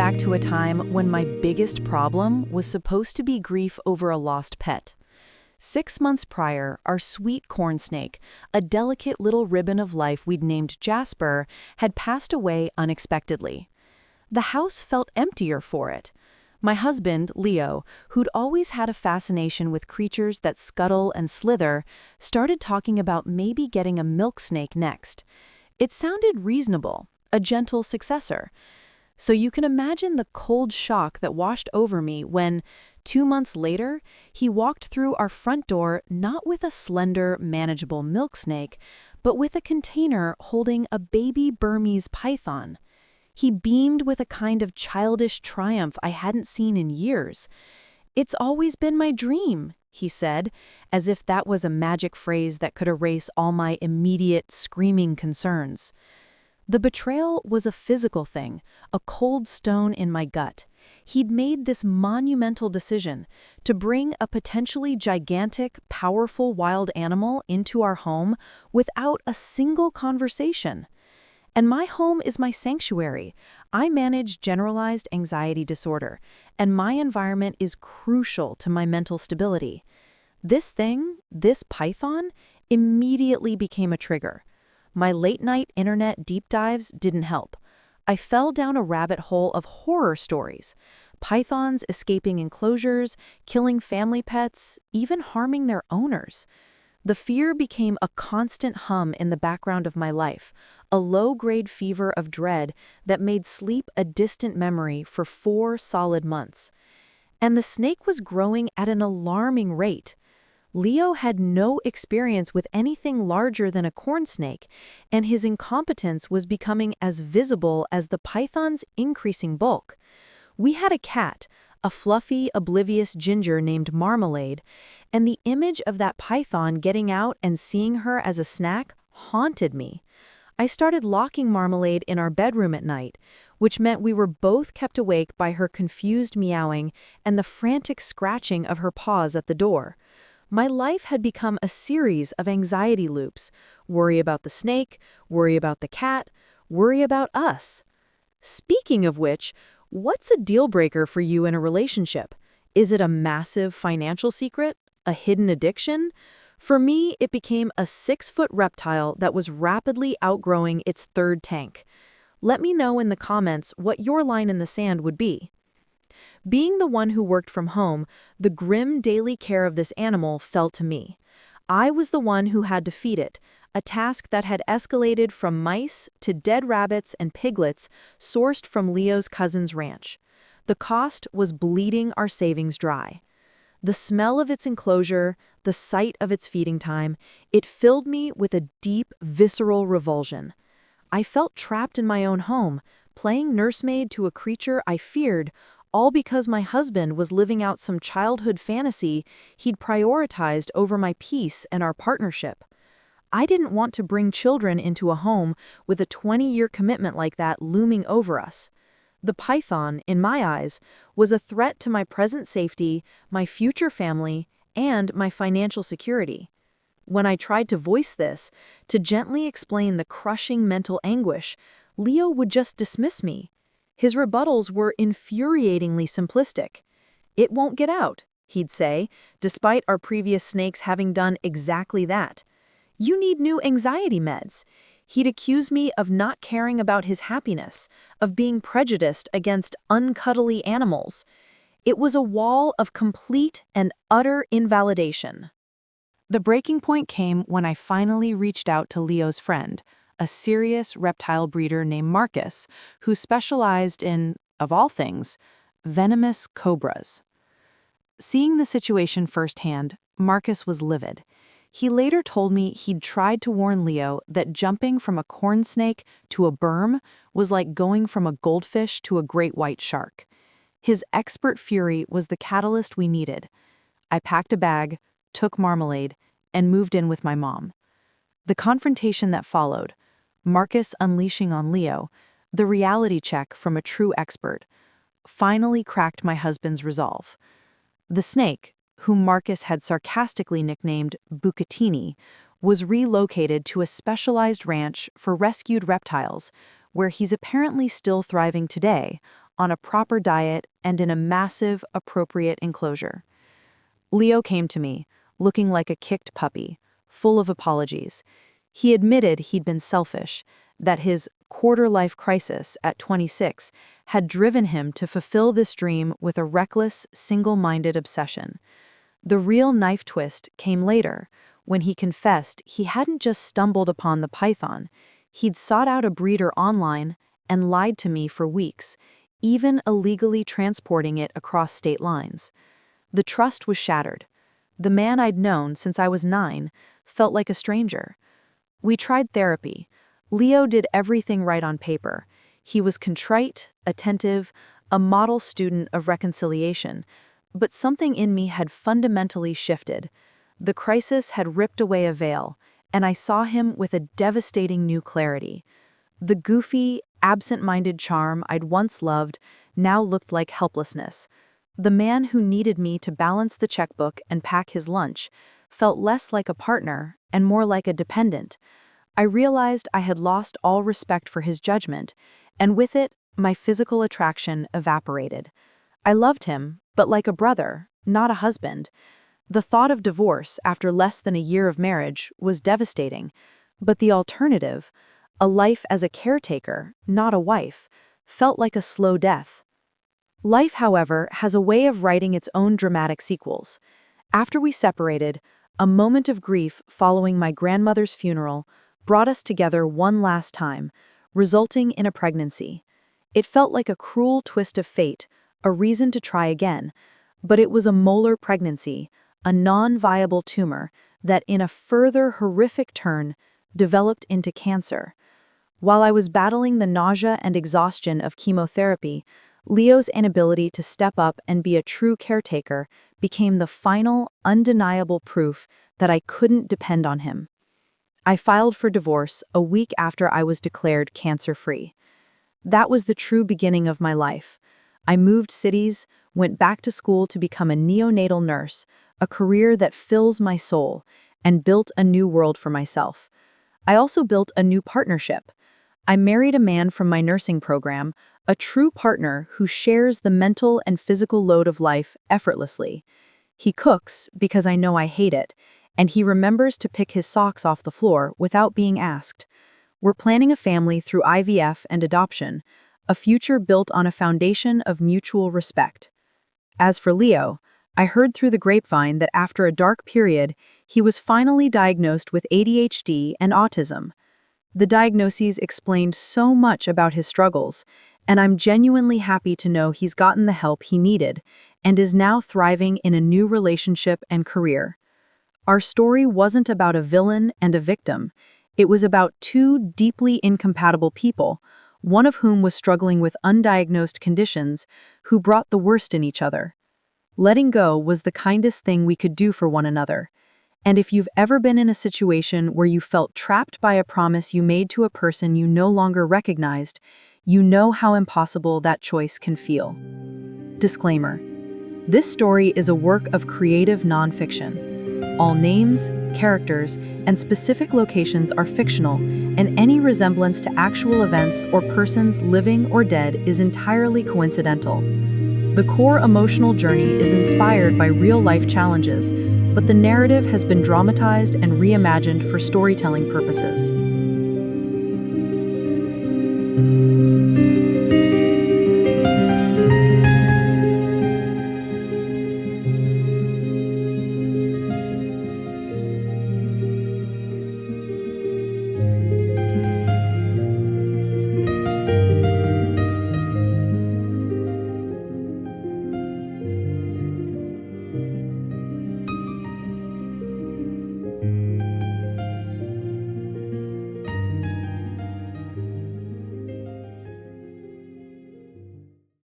back to a time when my biggest problem was supposed to be grief over a lost pet. 6 months prior, our sweet corn snake, a delicate little ribbon of life we'd named Jasper, had passed away unexpectedly. The house felt emptier for it. My husband, Leo, who'd always had a fascination with creatures that scuttle and slither, started talking about maybe getting a milk snake next. It sounded reasonable, a gentle successor. So you can imagine the cold shock that washed over me when, 2 months later, he walked through our front door not with a slender, manageable milk snake, but with a container holding a baby Burmese python. He beamed with a kind of childish triumph I hadn't seen in years. "It's always been my dream," he said, as if that was a magic phrase that could erase all my immediate, screaming concerns. The betrayal was a physical thing, a cold stone in my gut. He'd made this monumental decision to bring a potentially gigantic, powerful wild animal into our home without a single conversation. And my home is my sanctuary. I manage generalized anxiety disorder, and my environment is crucial to my mental stability. This python, immediately became a trigger. My late-night internet deep dives didn't help. I fell down a rabbit hole of horror stories. Pythons escaping enclosures, killing family pets, even harming their owners. The fear became a constant hum in the background of my life, a low-grade fever of dread that made sleep a distant memory for 4 solid months. And the snake was growing at an alarming rate. Leo had no experience with anything larger than a corn snake, and his incompetence was becoming as visible as the python's increasing bulk. We had a cat, a fluffy, oblivious ginger named Marmalade, and the image of that python getting out and seeing her as a snack haunted me. I started locking Marmalade in our bedroom at night, which meant we were both kept awake by her confused meowing and the frantic scratching of her paws at the door. My life had become a series of anxiety loops. Worry about the snake, worry about the cat, worry about us. Speaking of which, what's a deal breaker for you in a relationship? Is it a massive financial secret? A hidden addiction? For me, it became a 6-foot reptile that was rapidly outgrowing its third tank. Let me know in the comments what your line in the sand would be. Being the one who worked from home, the grim daily care of this animal fell to me. I was the one who had to feed it, a task that had escalated from mice to dead rabbits and piglets sourced from Leo's cousin's ranch. The cost was bleeding our savings dry. The smell of its enclosure, the sight of its feeding time, it filled me with a deep, visceral revulsion. I felt trapped in my own home, playing nursemaid to a creature I feared, all because my husband was living out some childhood fantasy he'd prioritized over my peace and our partnership. I didn't want to bring children into a home with a 20-year commitment like that looming over us. The python, in my eyes, was a threat to my present safety, my future family, and my financial security. When I tried to voice this, to gently explain the crushing mental anguish, Leo would just dismiss me. His rebuttals were infuriatingly simplistic. "It won't get out," he'd say, despite our previous snakes having done exactly that. "You need new anxiety meds." He'd accuse me of not caring about his happiness, of being prejudiced against uncuddly animals. It was a wall of complete and utter invalidation. The breaking point came when I finally reached out to Leo's friend, a serious reptile breeder named Marcus, who specialized in, of all things, venomous cobras. Seeing the situation firsthand, Marcus was livid. He later told me he'd tried to warn Leo that jumping from a corn snake to a berm was like going from a goldfish to a great white shark. His expert fury was the catalyst we needed. I packed a bag, took Marmalade, and moved in with my mom. The confrontation that followed, Marcus unleashing on Leo, the reality check from a true expert, finally cracked my husband's resolve. The snake, whom Marcus had sarcastically nicknamed Bucatini, was relocated to a specialized ranch for rescued reptiles, where he's apparently still thriving today, on a proper diet, and in a massive, appropriate enclosure. Leo came to me, looking like a kicked puppy, full of apologies. He admitted he'd been selfish, that his quarter-life crisis at 26 had driven him to fulfill this dream with a reckless, single-minded obsession. The real knife twist came later, when he confessed he hadn't just stumbled upon the python, he'd sought out a breeder online and lied to me for weeks, even illegally transporting it across state lines. The trust was shattered. The man I'd known since I was 9 felt like a stranger. We tried therapy. Leo did everything right on paper. He was contrite, attentive, a model student of reconciliation, but something in me had fundamentally shifted. The crisis had ripped away a veil, and I saw him with a devastating new clarity. The goofy, absent-minded charm I'd once loved now looked like helplessness. The man who needed me to balance the checkbook and pack his lunch felt less like a partner and more like a dependent. I realized I had lost all respect for his judgment, and with it, my physical attraction evaporated. I loved him, but like a brother, not a husband. The thought of divorce after less than a year of marriage was devastating, but the alternative, a life as a caretaker, not a wife, felt like a slow death. Life, however, has a way of writing its own dramatic sequels. After we separated, a moment of grief following my grandmother's funeral brought us together one last time, resulting in a pregnancy. It felt like a cruel twist of fate, a reason to try again, but it was a molar pregnancy, a non-viable tumor that, in a further horrific turn, developed into cancer. While I was battling the nausea and exhaustion of chemotherapy, Leo's inability to step up and be a true caretaker became the final, undeniable proof that I couldn't depend on him. I filed for divorce a week after I was declared cancer-free. That was the true beginning of my life. I moved cities, went back to school to become a neonatal nurse, a career that fills my soul, and built a new world for myself. I also built a new partnership. I married a man from my nursing program, a true partner who shares the mental and physical load of life effortlessly. He cooks because I know I hate it, and he remembers to pick his socks off the floor without being asked. We're planning a family through IVF and adoption, a future built on a foundation of mutual respect. As for Leo, I heard through the grapevine that after a dark period, he was finally diagnosed with ADHD and autism. The diagnoses explained so much about his struggles, and I'm genuinely happy to know he's gotten the help he needed and is now thriving in a new relationship and career. Our story wasn't about a villain and a victim. It was about two deeply incompatible people, one of whom was struggling with undiagnosed conditions, who brought the worst in each other. Letting go was the kindest thing we could do for one another. And if you've ever been in a situation where you felt trapped by a promise you made to a person you no longer recognized, you know how impossible that choice can feel. Disclaimer: this story is a work of creative nonfiction. All names, characters, and specific locations are fictional, and any resemblance to actual events or persons living or dead is entirely coincidental. The core emotional journey is inspired by real-life challenges, but the narrative has been dramatized and reimagined for storytelling purposes.